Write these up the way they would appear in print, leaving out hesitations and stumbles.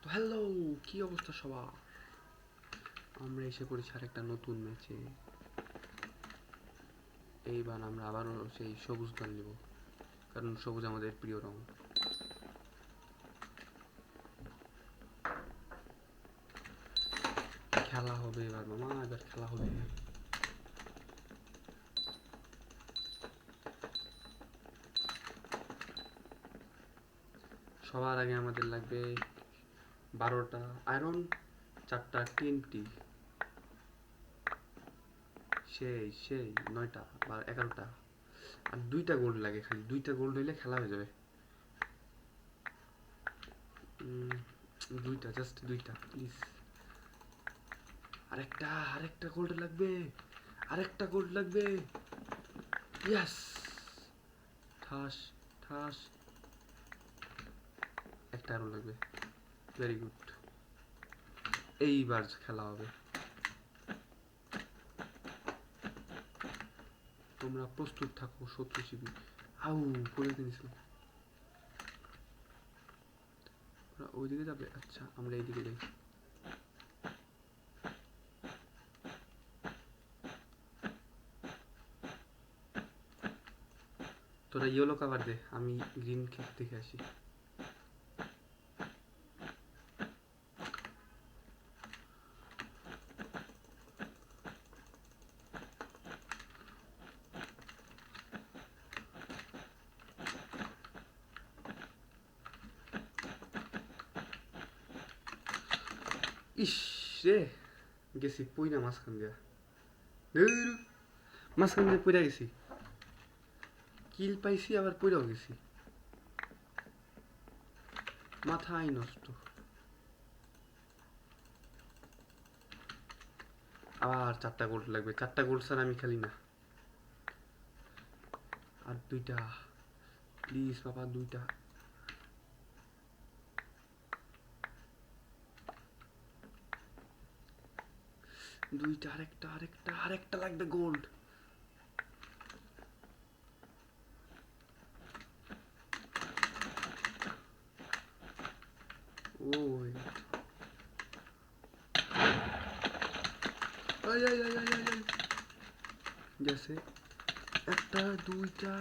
তো হ্যালো, কি অবস্থা সবার? আমরা এসে পড়েছি আর একটা নতুন ম্যাচে। এইবার আমরা আবারও সেই সবুজ দল নেব, কারণ সবুজ আমাদের প্রিয় রং। খেলা হবে এবার মামা, এবার খেলা হবে। সবার আগে আমাদের লাগবে 12টা আয়রন, 4টা টিএনটি, সেই 9টা বা 11টা, আর 2টা গোল্ড লাগে। খালি 2টা গোল্ড হইলে খেলা হয়ে যাবে। 2টা, জাস্ট 2টা প্লিজ। আরেকটা গোল্ড লাগবে, আরেকটা গোল্ড লাগবে। ইয়াস, ঠাস ঠাস। একটা আরও লাগবে। Very good. এইবার খেলা হবে। তোমরা প্রস্তুত থাকো শত্রু শিবির। আউ, পড়ে দিয়েছিলাম। ওরা ওইদিকে যাবে, আচ্ছা আমরা এইদিকে যাই। তোরা ইয়েলো কাভার দে, আমি গ্রিন খেত দেখে আসি। ইস রে, গেছি পইরা মাঝখান দিয়া। ধুর, মাঝখান দিয়ে পইরা গেছি। কিল পাইছি আবার পইরাও গেছি। মাথায় নষ্ট। আবার 4টা গোল্ড লাগবে, 4টা গোল্ড ছাড়া আমি খেলি না। আর 2টা প্লিজ বাবা, 2টা। 2টা, আরেকটা লাগবে গোল্ড। ওই I I I I I, গেছে। 1টা 2টা।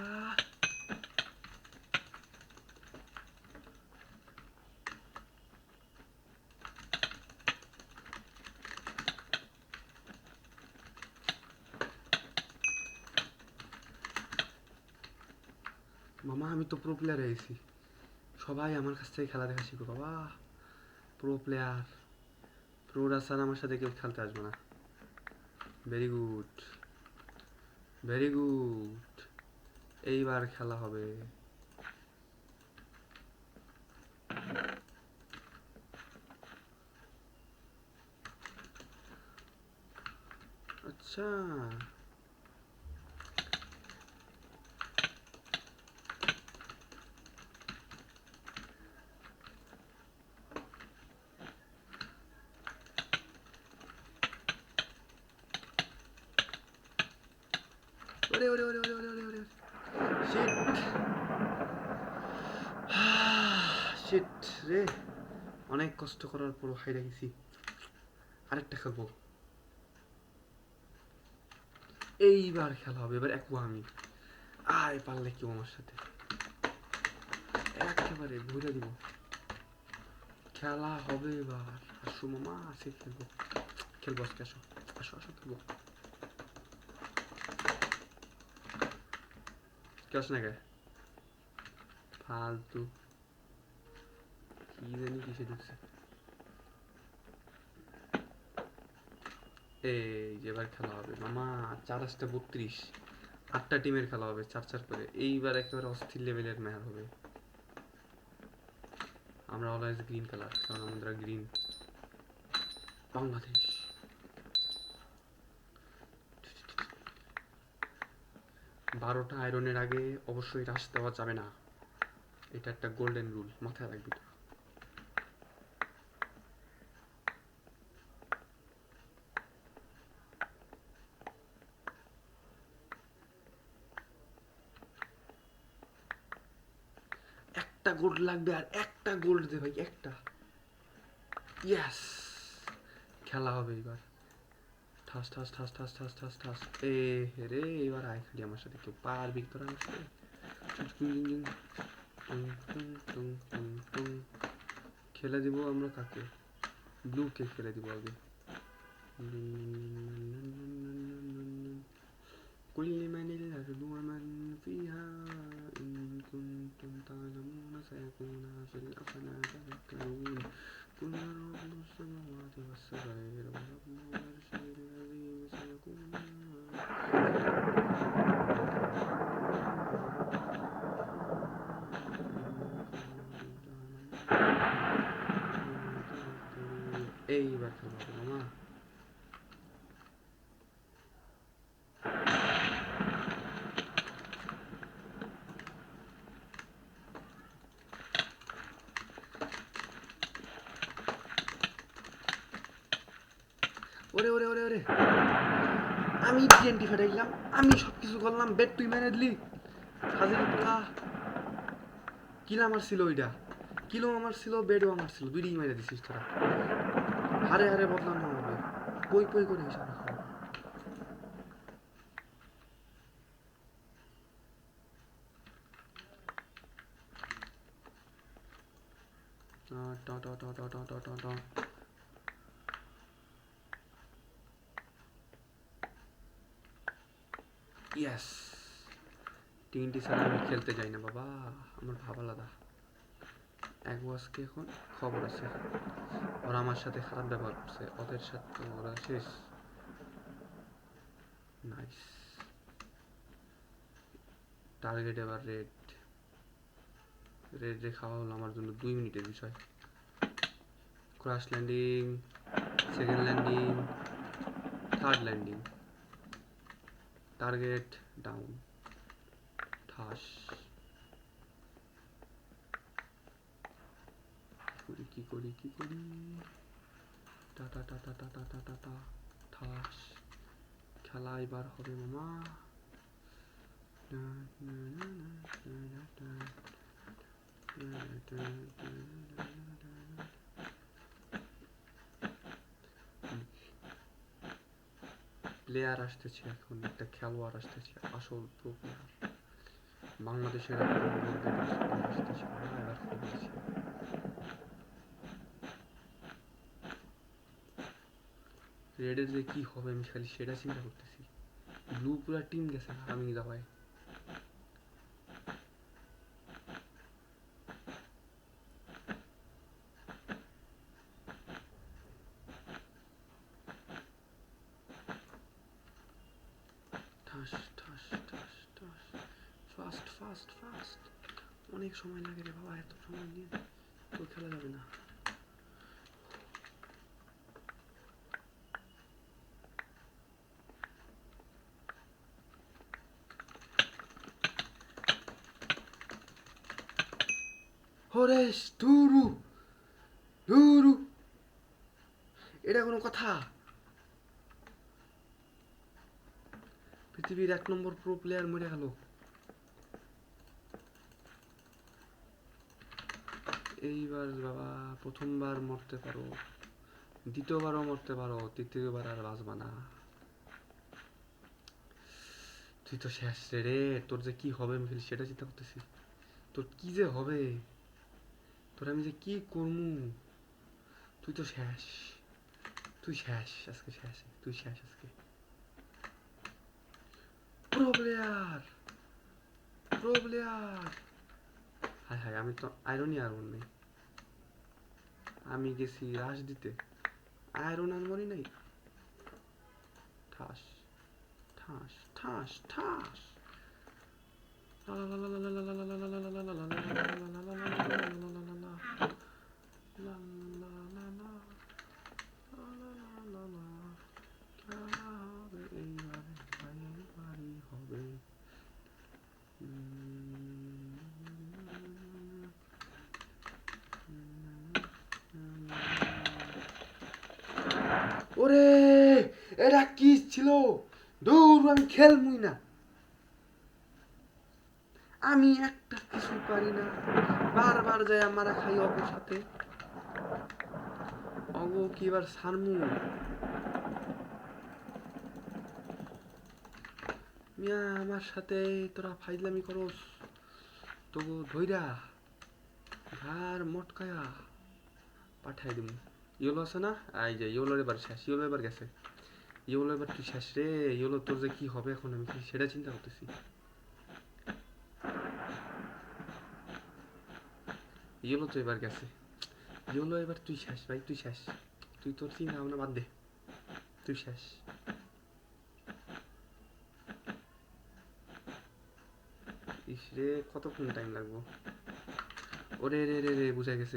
মামা আমি তো প্রো প্লেয়ার হয়েছি। সবাই আমার কাছ থেকে খেলা দেখা শিখো বাবা। প্রো প্লেয়ার, প্রোরা স্যার আমার সাথে কেউ খেলতে আসবে না। Very good, very good. এইবার খেলা হবে। আচ্ছা, ওরে ওরে ওরে ওরে ওরে ওরে ওরে, শিট। শিট রে, অনেক কষ্ট করার পর হাইরা গেছি। আরেকটা খেলবো। এইবার খেলা হবে, এবার একু আমি। আয় পারলে কেউ আমার সাথে, একেবারে ঘুরে দিব। খেলা হবে এবার। আসো মামা, আছে খেলবো। খেলবো আজকে, আসো আসো আসো খেলবো। কেউ আসে না কে? ফালতু, কি জানি কিসে ঢুকছে। এই যে এবার খেলা হবে মামা। 4-32, 8টা টিমের খেলা হবে 4-4 করে। এইবার একেবারে অস্থির লেভেলের ম্যাচ হবে। আমরা অলওয়েজ গ্রিন কালার, কারণ আমরা গ্রিন। বাংলাদেশ। 12টা আয়রনের আগে অবশ্যই রাশ দেওয়া যাবে না। এটা একটা গোল্ডেন রুল, মাথায় রাখবি তো। একটা গোল্ড লাগবে, আর একটা গোল্ড দে ভাই, একটা। ইয়েস, খেলা হবে এবার। ঠাস ঠাস ঠাস ঠাস ঠাস ঠাস ঠাস। এ রে, এবার আয় খালি আমার সাথে, কেউ পারবি তোরা আমার সাথে? খেলে দিব আমরা কাকে? ব্লুকে খেলে দিব আগে। كل من الأرض ومن فيها إن كنتم تعلمون سيكون في الأفلا تذكرون كل رب السماوات والسبع ورب العرش العظيم سيكون এইবার খেলবো মামা। ওরে ওরে ওরে ওরে, আমি টিএনটি ফাটাইলাম, আমি সব কিছু করলাম, বেড তুই মেরে দিলি। হাজির পোলা, কিল আমার ছিল, ওইটা কিলো আমার ছিল, বেডও আমার ছিল, দুইটাই মেরে দিছিস তোরা। হারে হারে বদলাম না হবে, পই পই করে হিসাব রাখা হবে। ইয়েস, টিএনটি ছাড়া আমি খেলতে যাই না বাবা, আমার ভাব আলাদা। এক ওয়াজকে এখন খবর আছে, ওরা আমার সাথে খারাপ ব্যবহার করছে, ওদের সাথে ওরা শেষ। নাইস, টার্গেট এবার রেড। রেড রে খাওয়া হলো আমার জন্য 2 মিনিটের বিষয়। Crash landing, second landing, third landing, target down. ঠাস, কি করি কি করি, টাটা টাটা টাটা টাটা টা, ঠাস। খেলা এবার হবে মামা। প্লেয়ার আসতেছে এখন, একটা খেলোয়াড় আসতেছে, আসল প্রো প্লেয়ার, বাংলাদেশের আসতেছে। এবার খবর আছে, রেডের যে কি হবে আমি খালি সেটা চিন্তা করতেছি। ব্লু পুরা টিম গেছে আমি দাবায়। ঠাস ঠাস ঠাস ঠাস, ফাস্ট ফাস্ট ফাস্ট, অনেক সময় লাগে রে বাবা, এত সময় নিয়ে তো খেলা যাবে না। হরেশ ধুরু ধুরু, এটা কোনো কথা? পৃথিবীর 1 নম্বর প্রো প্লেয়ার মরে গেল। এইবার বাবা প্রথমবার মরতে পারো, দ্বিতীয়বারও মরতে পারো, তৃতীয়বার আর বাঁচবা না। তুই তো শেষ রে, তোর যে কি হবে আমি সেটা চিন্তা করতেছি। তোর কি যে হবে, তোর আমি যে কি করমু, তুই তো শেষ, তুই শেষ আজকে, শেষ তুই, শেষ আজকে। Pro player, pro player. হায় হায়, আমি তো আয়রনই আর নেই, আমি গেছি রাশ দিতে, আয়রন আর মরি নাই। ঠাস ঠাস ঠাস ঠাস, ওরে এটা কি ছিল? দূর, আমি খেলমুই না, আমি একটা কিছু পারি না, বারবার যাই মারা খাই অগোর সাথে। ও কি এবার সারমু মিয়া আমার সাথে তোরা ফাইজলামি করস তো ধইরা ঘাড় মটকায়া পাঠাই দিমু ইয়েলো আছে না আই যে ইয়েলোর এবার শেষ ইয়েলো এবার গেছে ইয়েলো এবার তুই শেষ রে ইয়েলো তোর যে কি হবে এখন আমি কি সেটা চিন্তা করতেছি ইয়েলো তো এবার গেছে ইয়েলো এবার তুই শেষ ভাই তুই শেষ তুই তোর চিন্তা ভাবনা বাদ দে তুই শেষ ইস রে কতক্ষণ টাইম লাগবো ওরে রে রে রে বুঝে গেছি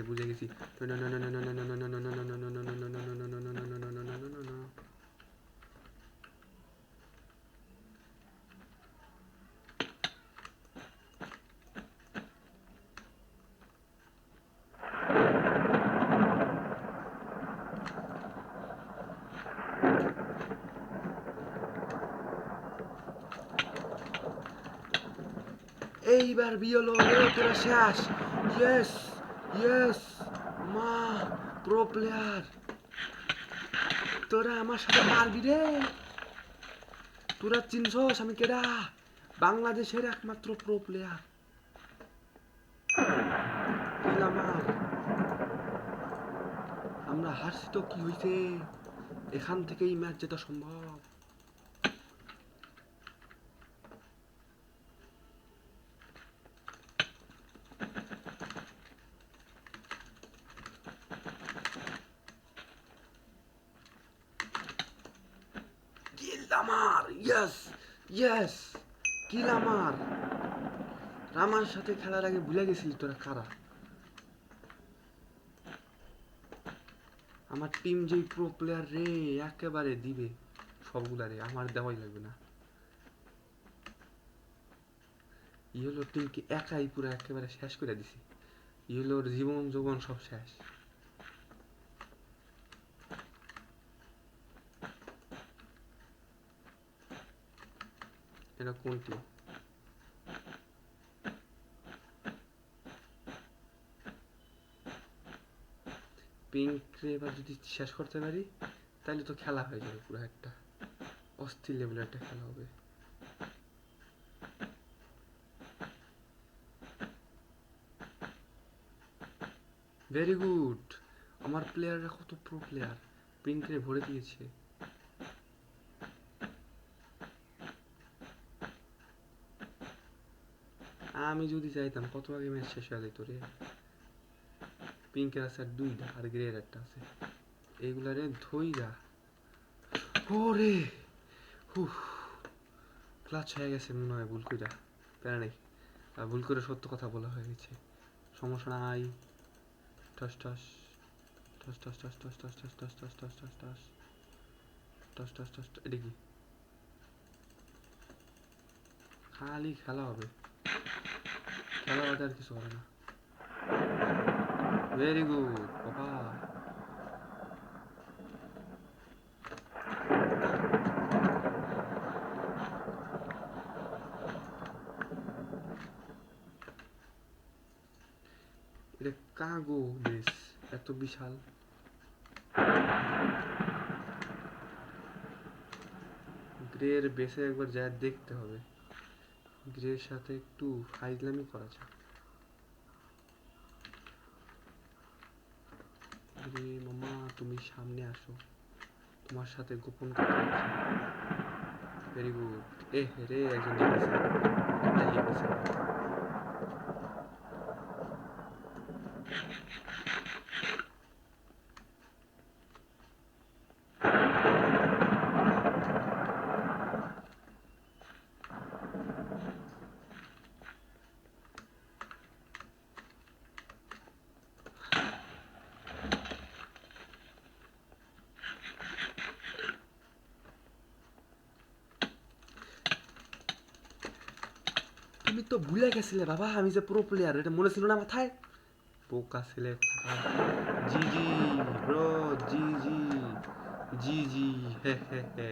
এইবার বিয়েলো রে তোরা শেষ ইয়েস ইয়েস মা প্রো প্লেয়ার তোরা আমার সাথে পারবি রে তোরা চিনছস আমি কেডা বাংলাদেশের একমাত্র প্রো প্লেয়ার আমার আমরা হারছি তো কি হইছে এখান থেকেই ম্যাচ জেতা সম্ভব আমার ইয়েস ইয়েস কিল আমার আমার সাথে খেলার আগে ভুলে গেছিলি তোরা কারা আমার টিম যেই প্রো প্লেয়ার রে একেবারে দিবে সবগুলা রে আমার দেওয়াই লাগবে না ইয়েলোর টিমকে একাই পুরো একেবারে শেষ করে দিছি ইয়েলোর জীবন যৌবন সব শেষ এটা কোন টিম পিঙ্ক রে এবার যদি শেষ করতে পারি তাহলে তো খেলা হয়ে যাবে পুরো একটা অস্থির লেভেলের একটা খেলা হবে ভেরি গুড আমার প্লেয়াররা কত প্রো প্লেয়ার পিঙ্ক রে ভরে দিয়েছে আমি যদি চাইতাম কত আগে ম্যাচ শেষ হয়ে যেত রে পিঙ্কের আছে আর দুইটা আর গ্রের একটা আছে এইগুলারে ধইরা ওরে ক্লাচ হয়ে গেছে মনে হয় ভুল কইরা প্যারা নেই ভুল করে সত্য কথা বলা হয়ে গেছে সমস্যা নাই toss toss toss toss toss toss toss toss toss toss toss toss toss toss toss toss এটা কি খালি খেলা হবে খেলা বাদে আর কিছু হবে না ভেরি গুড বাবা এটা কাগো দেশ এত বিশাল গ্রের বেসে একবার যা দেখতে হবে গ্রের সাথে একটু ফাইজলামি করা যায় গ্রে মামা তুমি সামনে আসো তোমার সাথে গোপন কথা আছে ভেরি গুড এ রে একজন লিখেছে তুমি তো ভুলে গেছিলে বাবা আমি যে প্রো প্লেয়ার এটা মনে ছিল না মাথায় পোকা ছেলে জি জি ব্রো জি জি জি জি হে হে হে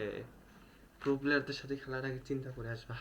প্রো প্লেয়ারদের সাথে খেলার আগে চিন্তা করে আসবা